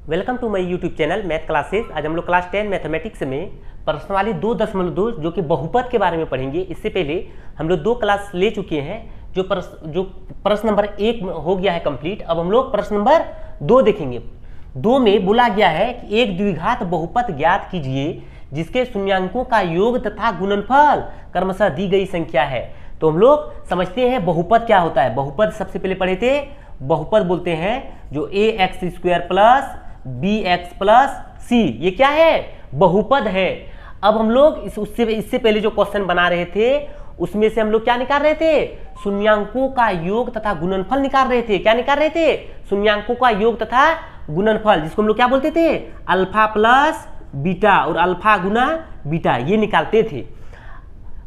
Welcome to my YouTube channel math classes. आज हम लोग क्लास 10 मैथमेटिक्स में प्रश्नावली 2.2 जो कि बहुपद के बारे में पढ़ेंगे। इससे पहले हम लोग 2 क्लास ले चुके हैं। जो प्रश्न नंबर 1 हो गया है कंप्लीट। अब हम लोग प्रश्न नंबर 2 देखेंगे। 2 में बोला गया है कि एक द्विघात बहुपद ज्ञात कीजिए जिसके शून्यांकों का योग तथा गुणनफल क्रमशः दी गई संख्या है। तो हम लोग समझते हैं बहुपद क्या होता है। बहुपद सबसे पहले पढ़े थे। बहुपद बोलते हैं जो ax² plus bx plus c, ये क्या है? बहुपद है। अब हम लोग इससे पहले जो क्वेश्चन बना रहे थे उसमें से हम लोग क्या निकाल रहे थे? शून्यांकों का योग तथा गुणनफल निकाल रहे थे। क्या निकाल रहे थे? शून्यांकों का योग तथा गुणनफल, जिसको हम लोग क्या बोलते थे? अल्फा प्लस बीटा और अल्फा गुना बीटा, ये निकालते थे।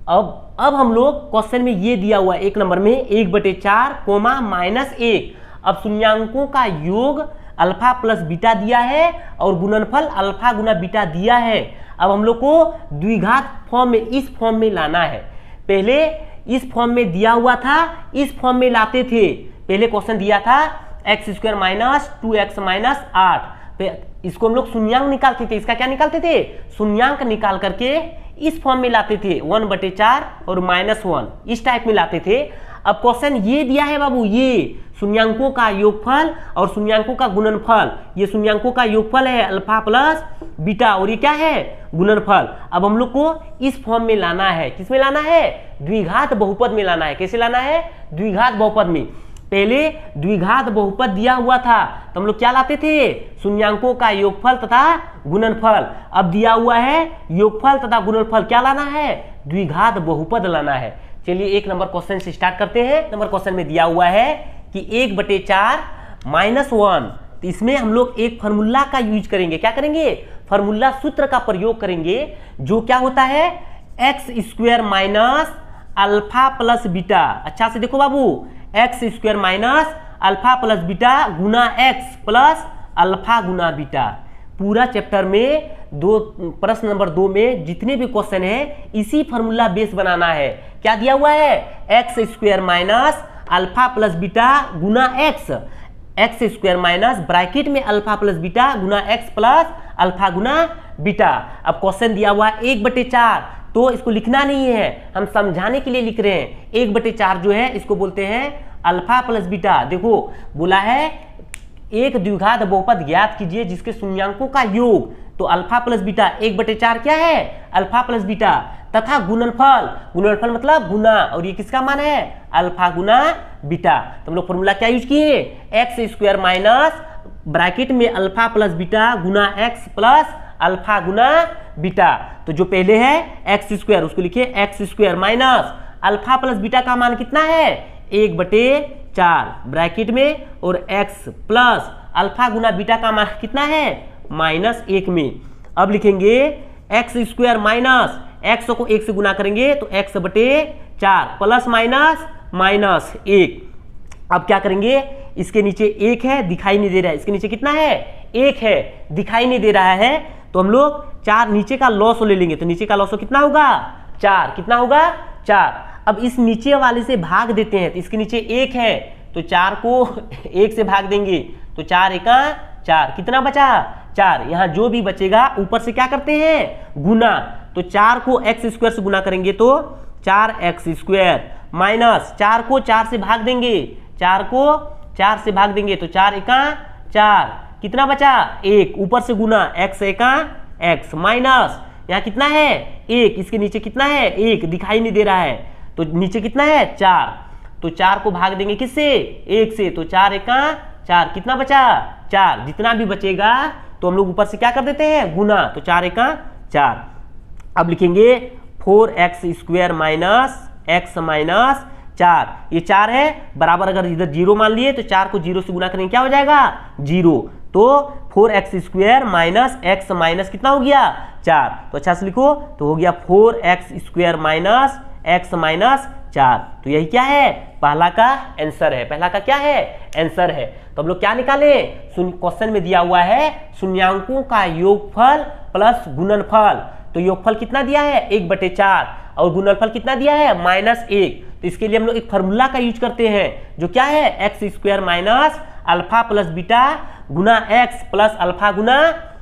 अब हम लोग क्वेश्चन में ये दिया हुआ 1 नंबर में 1/4 -1। अब शून्यांकों का योग अल्फा प्लस बीटा दिया है और गुणनफल अल्फा गुना बीटा दिया है। अब हम लोग को द्विघात फॉर्म में, इस फॉर्म में लाना है। पहले इस फॉर्म में दिया हुआ था, इस फॉर्म में लाते थे। पहले क्वेश्चन दिया था x² - 2x - 8। इसको हम लोग शून्यांक निकालते थे। इसका क्या निकालते थे? शून्यांक निकाल करके इस फॉर्म में लाते थे 1/4 और -1, इस टाइप में लाते थे। अब क्वेश्चन ये दिया है बाबू, ये शून्यांकों का योगफल और शून्यांकों का गुणनफल। ये शून्यांकों का योगफल है अल्फा प्लस बीटा और ये क्या है? गुणनफल। अब हम लोग को इस फॉर्म में लाना है। किस में लाना है? द्विघात बहुपद में लाना है। कैसे लाना है? द्विघात बहुपद में। पहले द्विघात बहुपद दिया हुआ था तो हम लोग क्या लाते थे? शून्यांकों का योगफल तथा गुणनफल। अब दिया हुआ है योगफल तथा गुणनफल, क्या लाना है? द्विघात बहुपद लाना है। चलिए 1 नंबर क्वेश्चन से स्टार्ट करते हैं। नंबर क्वेश्चन में दिया हुआ है कि 1/4 -1। तो इसमें हम लोग एक फॉर्मूला का यूज करेंगे। क्या करेंगे? फॉर्मूला, सूत्र का प्रयोग करेंगे, जो क्या होता है? x² - alpha plus beta. अच्छा से देखो बाबू, x² - अल्फा प्लस बीटा गुना x प्लस अल्फा गुना बीटा। पूरा चैप्टर में प्रश्न नंबर 2 में जितने भी क्वेश्चन है इसी फॉर्मूला बेस बनाना है। क्या दिया हुआ है? x² - अल्फा प्लस बीटा गुना x² - ब्रैकेट में अल्फा प्लस बीटा गुना x प्लस अल्फा गुना बीटा। अब क्वेश्चन दिया हुआ है 1/4, तो इसको लिखना नहीं है, हम समझाने के लिए लिख रहे हैं। 1/4 जो है इसको बोलते हैं अल्फा प्लस बीटा। देखो बोला है एक द्विघात बहुपद ज्ञात कीजिए जिसके शून्यांकों का योग, तो अल्फा प्लस बीटा 1/4 क्या है? अल्फा प्लस बीटा तथा गुणनफल, गुणनफल मतलब गुना, और ये किसका मान है? अल्फा गुना बीटा। तो हम लोग फॉर्मूला क्या यूज किए? x² - ब्रैकेट में अल्फा प्लस बीटा गुना x प्लस अल्फा गुना बीटा। तो जो पहले है x², उसको लिखिए x² - अल्फा प्लस बीटा का मान कितना है? 1/4 ब्रैकेट में, और x प्लस अल्फा गुना बीटा का मान कितना है? -1 में। अब लिखेंगे x² - x को 1 से गुना करेंगे तो x/4 प्लस माइनस 1। अब क्या करेंगे? इसके नीचे 1 है, दिखाई नहीं दे रहा है। इसके नीचे कितना है? 1 है, दिखाई नहीं दे रहा है। तो हम लोग 4 नीचे का लॉस ले लेंगे, तो नीचे का लॉस कितना होगा? 4। कितना होगा? 4। अब इस नीचे वाले से भाग देते हैं, तो इसके नीचे 1 है, तो 4 को 1 से भाग देंगे तो 4 एका 4। कितना बचा? 4। यहाँ जो भी बचेगा ऊपर से क्या करते हैं? गुना। तो 4 को x² से गुना करेंगे तो 4x² माइनस 4 को 4 से भाग देंगे, 4 को 4 से भाग देंगे तो 4 एका 4। कितना बचा? 1। ऊपर से गुना x एका x माइनस यहाँ कितना है? 1। इसके नीचे कितना है? 1, दिखाई नहीं दे रहा है, तो नीचे कितना है? 4। तो 4 को भाग देंगे किससे? 1 से, तो 4 एका 4। कितना बचा? 4। जितना भी बचेगा तो हम लोग ऊपर से क्या कर देते हैं? गुना, तो 4 एका 4। अब लिखेंगे 4x² - x - 4। ये 4 है बराबर, अगर इधर 0 मान लिए तो 4 को 0 से गुना करेंगे, क्या हो जाएगा? 0। तो 4x² - x कितना हो गया? 4। तो अच्छा से लिखो, तो हो गया 4x² - x - 4। तो यही क्या है? पहला का आंसर है। पहला का क्या है? आंसर है। तो हम लोग क्या निकाले? क्वेश्चन में दिया हुआ है शून्यांकों का योगफल प्लस गुणनफल। तो योगफल कितना दिया है? 1/4 और गुणनफल कितना दिया है? -1। तो इसके लिए हम लोग एक फॉर्मूला का यूज करते हैं, जो क्या है? x² - अल्फा प्लस बीटा गुना एक्स प्लस अल्फा गुना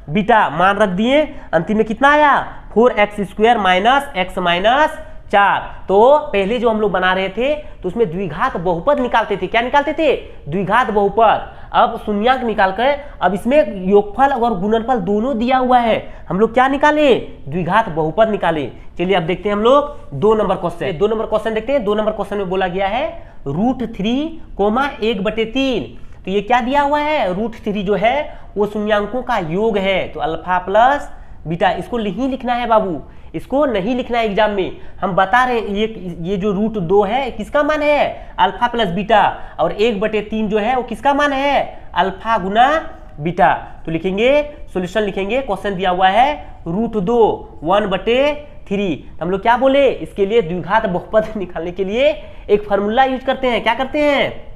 बीटा, मान रख दिए, अंतिम में कितना आया 4x² माइनस x माइनस 4। तो पहले जो हम लोग बना रहे थे तो उसमें द्विघात बहुपद निकालते थे, क्या निकालते थे, द्विघात बहुपद। अब शून्यंक निकाल कर अब इसमें योगफल और गुणनफल दोनों दिया हुआ है, हम लोग क्या निकाले, द्विघात बहुपद निकाले। चलिए अब देखते हैं हम लोग 2 नंबर क्वेश्चन। 2 नंबर क्वेश्चन देखते हैं। 2 नंबर क्वेश्चन में बोला गया है √3, 1/3। तो ये क्या दिया हुआ है, √3 जो है वो शून्यंकों का योग है, तो अल्फा प्लस बीटा, इसको नहीं लिखना है बाबू, इसको नहीं लिखना है एग्जाम में। हम बता रहे हैं ये जो √2 है किसका मान है, अल्फा प्लस बीटा, और 1/3 जो है वो किसका मान है, अल्फा गुना बीटा। तो लिखेंगे, सॉल्यूशन लिखेंगे, क्वेश्चन दिया हुआ है √2 1/3। हम लोग क्या बोले, इसके लिए द्विघात बहुपद निकालने के लिए एक फार्मूला यूज करते हैं, क्या करते हैं,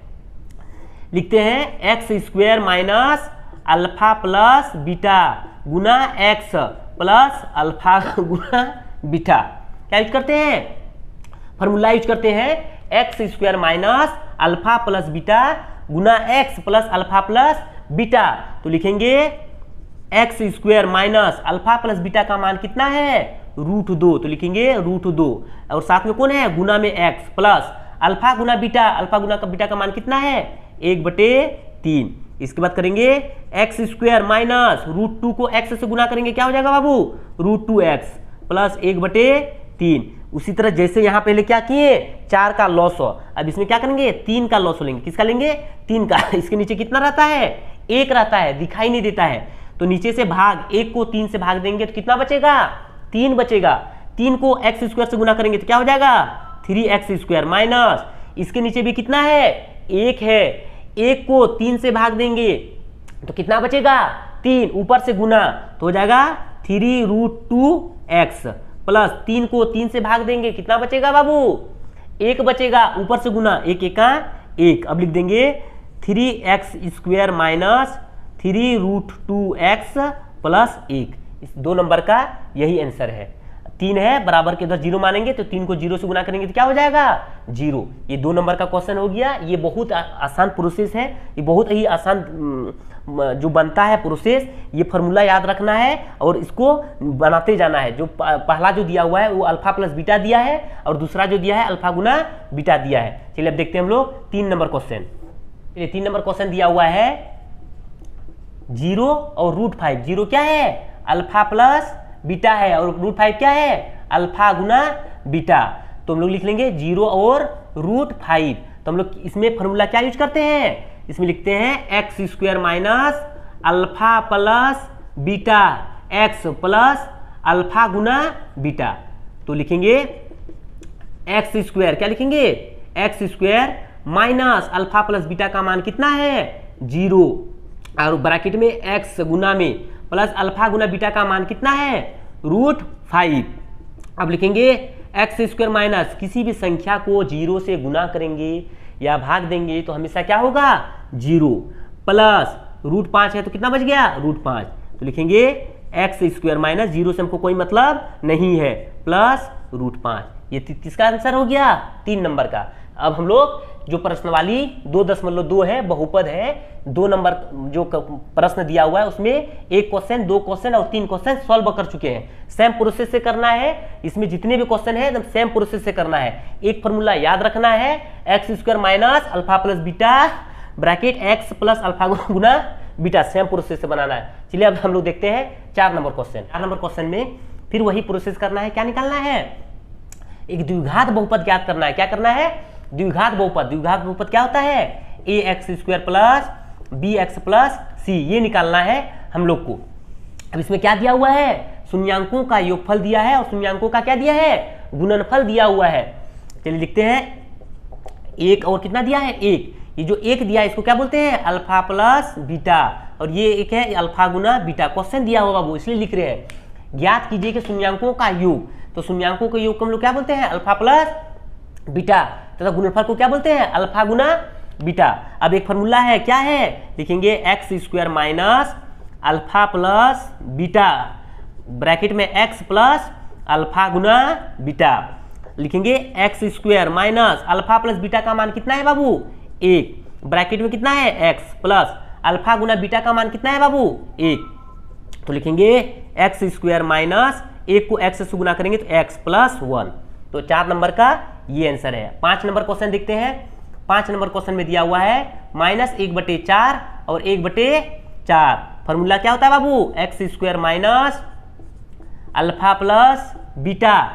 लिखते हैं x² minus alpha plus beta गुना x प्लस अल्फा गुना बीटा। क्या यूज करते हैं, फार्मूला यूज करते हैं x² minus alpha plus beta गुना x plus alpha plus beta. तो लिखेंगे x² minus alpha plus beta का मान कितना है, √2, तो लिखेंगे √2, और साथ में कौन है, गुना में x प्लस अल्फा गुना बीटा, अल्फा गुना बीटा का मान कितना है 1/3। इसके बाद करेंगे x² माइनस √2 को x से गुना करेंगे, क्या हो जाएगा बाबू, √2x प्लस 1/3। उसी तरह जैसे यहाँ पहले क्या किए, 4 का लॉस हो, अब इसमें क्या करेंगे, 3 का लॉस लेंगे, किसका लेंगे, 3 का। इसके नीचे कितना रहता है, 1 रहता है, दिखाई नहीं देता है, तो नीचे से भाग 1 को 3 से भाग देंगे तो कितना बचेगा, 3 बचेगा। 3 को x² से गुना करेंगे तो क्या हो जाएगा 3x² माइनस, इसके नीचे भी कितना है, 1 है, 1 को 3 से भाग देंगे तो कितना बचेगा, 3, ऊपर से गुना तो हो जाएगा 3√2x प्लस 3 को 3 से भाग देंगे कितना बचेगा बाबू, 1 बचेगा, ऊपर से गुना, 1 एका 1। अब लिख देंगे 3x² माइनस 3√2x प्लस 1। इस 2 नंबर का यही आंसर है। 3 है, बराबर के उधर 0 मानेंगे तो 3 को 0 से गुना करेंगे तो क्या हो जाएगा 0। ये 2 नंबर का क्वेश्चन हो गया। ये बहुत आसान प्रोसेस है, ये बहुत ही आसान जो बनता है प्रोसेस, ये फार्मूला याद रखना है और इसको बनाते जाना है। जो पहला जो दिया हुआ है वो अल्फा प्लस बीटा दिया है और दूसरा जो दिया है अल्फा गुना बीटा दिया है। चलिए अब देखते हैं हम लोग 3 नंबर क्वेश्चन। 3 नंबर क्वेश्चन दिया हुआ है 0 और √5। 0 क्या है, अल्फा प्लस बीटा है, और √5 क्या है, अल्फा गुना बीटा। तो हम लोग लिख लेंगे 0 और √5। तो हम लोग इसमें फॉर्मूला क्या यूज करते हैं, इसमें लिखते हैं x² minus alpha plus beta x plus alpha गुना बीटा। तो लिखेंगे x², क्या लिखेंगे, x² minus alpha plus beta का मान कितना है 0, और ब्रैकेट में x गुना में प्लस अल्फा गुना बीटा का मान कितना है √5। अब लिखेंगे x² माइनस, किसी भी संख्या को 0 से गुना करेंगे या भाग देंगे तो हमेशा क्या होगा 0, प्लस √5 है तो कितना बच गया √5। तो लिखेंगे x² माइनस, 0 से हमको कोई मतलब नहीं है, प्लस √5। ये किसका आंसर हो गया 3 नंबर का। अब हम लोग जो प्रश्नवाली 2.2 है, बहुपद है, 2 नंबर जो प्रश्न दिया हुआ है उसमें 1 क्वेश्चन, 2 क्वेश्चन और 3 क्वेश्चन सॉल्व कर चुके हैं। सेम प्रोसेस से करना है, इसमें जितने भी क्वेश्चन है एकदम सेम प्रोसेस से करना है। एक फॉर्मूला याद रखना है, x² minus alpha plus beta bracket x plus alpha गुना बीटा, सेम प्रोसेस से बनाना है। चलिए अब हम लोग देखते हैं 4 नंबर क्वेश्चन। 4 नंबर क्वेश्चन में फिर वही प्रोसेस करना है, क्या निकालना है, एक द्विघात बहुपद ज्ञात करना है। क्या करना है, द्विघात बहुपद। द्विघात बहुपद क्या होता है, ax² plus bx plus c, ये निकालना है हम लोग को। अब इसमें क्या दिया हुआ है, शून्यांकों का योगफल दिया है और शून्यांकों का क्या दिया है, गुणनफल दिया हुआ है। चलिए लिखते हैं, 1 और कितना दिया है 1, ये जो 1 दिया है इसको क्या बोलते हैं अल्फा प्लस बीटा, और ये 1 है अल्फा गुना बीटा। क्वेश्चन दिया होगा वो इसलिए लिख रहे हैं। ज्ञात कीजिए कि शून्यांकों का योग, तो शून्यांकों के योग को हम लोग क्या बोलते हैं अल्फा प्लस बीटा, तथा गुणनफल को क्या बोलते हैं अल्फा गुना बीटा। अब एक फॉर्मूला है, क्या है, लिखेंगे x² minus alpha plus beta bracket में x प्लस अल्फा गुना बीटा। लिखेंगे x² minus alpha plus beta का मान कितना है बाबू 1, ब्रैकेट में कितना है x प्लस अल्फा गुना बीटा का मान कितना है बाबू 1, तो लिखेंगे एक्स स्क्वायर माइनस 1 को x से गुना करेंगे तो x प्लस 1। तो 4 नंबर का ये आंसर है। 5 नंबर क्वेश्चन देखते हैं। 5 नंबर क्वेश्चन में दिया हुआ है -1/4 और 1/4। फॉर्मूला क्या होता है बाबू, x square minus alpha plus beta,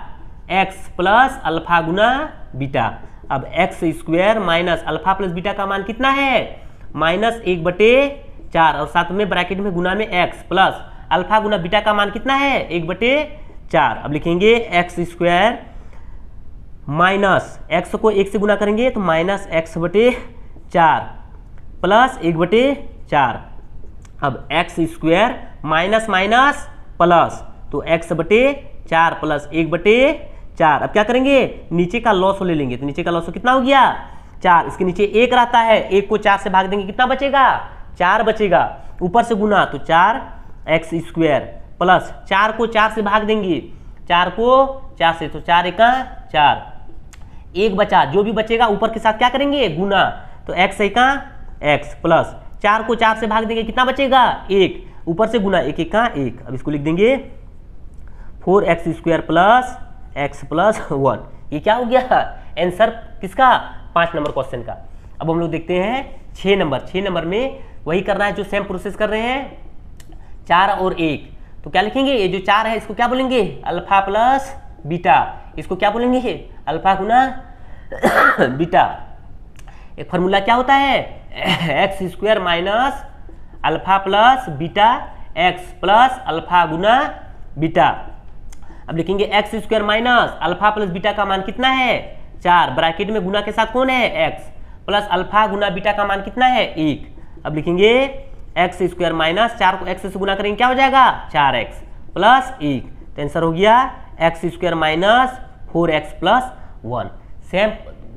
x plus alpha गुना बीटा। अब x square minus alpha plus beta का मान कितना है -1/4 और साथ में ब्रैकेट में गुना में एक्स प्लस अल्फा गुना बीटा का मान कितना है 1/4। अब लिखेंगे एक्स स्क्वायर माइनस एक्स को 1 से गुना करेंगे तो -x/4 प्लस 1/4। अब x square minus minus plus तो x/4 प्लस 1/4। अब क्या करेंगे, नीचे का लॉस ले लेंगे तो नीचे का लॉस कितना हो गया 4, इसके नीचे 1 रहता है, 1 को 4 से भाग देंगे कितना बचेगा 4 बचेगा, ऊपर से गुना तो 4x स्क्वायर प्लस 4 को 4 से भाग देंगे, 4 को 4 से तो 4 × 4, 1 बचा, जो भी बचेगा ऊपर के साथ क्या करेंगे गुना, तो x x प्लस 4 को 4 से भाग देंगे कितना बचेगा 1, ऊपर से गुना 1 × 1। अब इसको लिख देंगे 4x square plus x plus 1। ये क्या हो गया आंसर किसका 5 नंबर क्वेश्चन का। अब हम लोग देखते हैं 6 नंबर। 6 नंबर में वही करना है जो सेम प्रोसेस कर रहे हैं, 4 और 1। तो क्या लिखेंगे, ये जो 4 है इसको क्या बोलेंगे अल्फा प्लस बीटा, इसको क्या बोलेंगे अल्फा गुना बीटा। एक फार्मूला क्या होता है x square minus alpha plus beta, x plus alpha गुना बीटा। अब लिखेंगे x square minus alpha plus beta का मान कितना है 4, ब्रैकेट में गुना के साथ कौन है x, प्लस अल्फा गुना बीटा का मान कितना है 1। अब लिखेंगे एक्स स्क्वायर माइनस 4 को x से गुना करेंगे क्या हो जाएगा 4x प्लस 1। तो आंसर हो गया x square minus 4x plus 1। Same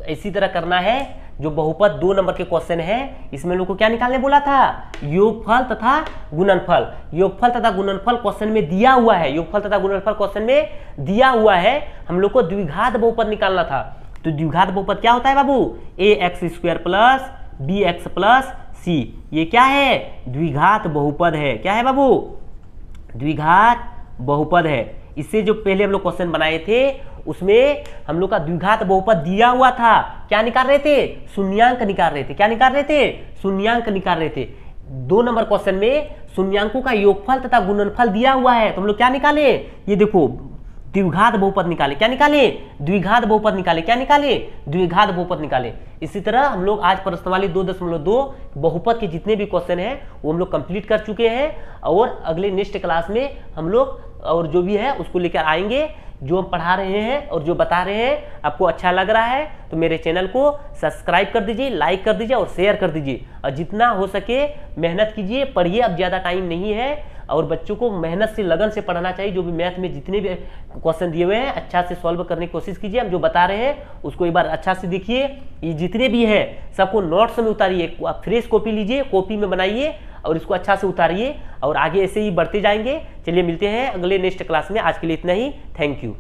इसी तरह करना है जो बहुपद 2 नंबर के क्वेश्चन है, इसमें लोग को क्या निकालने बोला था योगफल तथा गुणनफल। योगफल तथा गुणनफल क्वेश्चन में दिया हुआ है, योगफल तथा गुणनफल क्वेश्चन में दिया हुआ है, हम लोग को द्विघात बहुपद निकालना था। तो द्विघात बहुपद क्या होता है बाबू ax square plus bx plus c। ये क्या है द्विघात बहुपद है। क्या है बाबू द्विघात बहुपद है। इससे जो पहले हम लोग क्वेश्चन बनाए थे उसमें हम लोग का द्विघात बहुपद दिया हुआ था, क्या निकाल रहे थे शून्यांक निकाल रहे थे। क्या निकाल रहे थे शून्यांक निकाल रहे थे। 2 नंबर क्वेश्चन में शून्यांकों का योगफल तथा गुणनफल दिया हुआ है, तो हम लोग क्या निकाले, ये देखो द्विघात बहुपद निकाले। क्या निकाले द्विघात बहुपद निकाले। क्या निकाले द्विघात बहुपद निकाले। इसी तरह हम लोग आज प्रश्नावली 2.2 बहुपद के जितने भी क्वेश्चन हैं वो हम लोग कंप्लीट कर चुके हैं, और अगले नेक्स्ट क्लास में हम लोग और जो भी है उसको लेकर आएंगे। जो हम पढ़ा रहे हैं और जो बता रहे हैं आपको अच्छा लग रहा है तो मेरे चैनल को सब्सक्राइब कर दीजिए, लाइक कर दीजिए और शेयर कर दीजिए, और जितना हो सके मेहनत कीजिए, पढ़िए। अब ज़्यादा टाइम नहीं है और बच्चों को मेहनत से लगन से पढ़ना चाहिए। जो भी मैथ में जितने भी क्वेश्चन दिए हुए हैं अच्छा से सॉल्व करने की कोशिश कीजिए। हम जो बता रहे हैं उसको एक बार अच्छा से देखिए। ये जितने भी है सबको नोट्स में उतारिए, फ्रेश कॉपी लीजिए, कॉपी में बनाइए और इसको अच्छा से उतारिए, और आगे ऐसे ही बढ़ते जाएंगे। चलिए मिलते हैं अगले नेक्स्ट क्लास में। आज के लिए इतना ही। Thank you.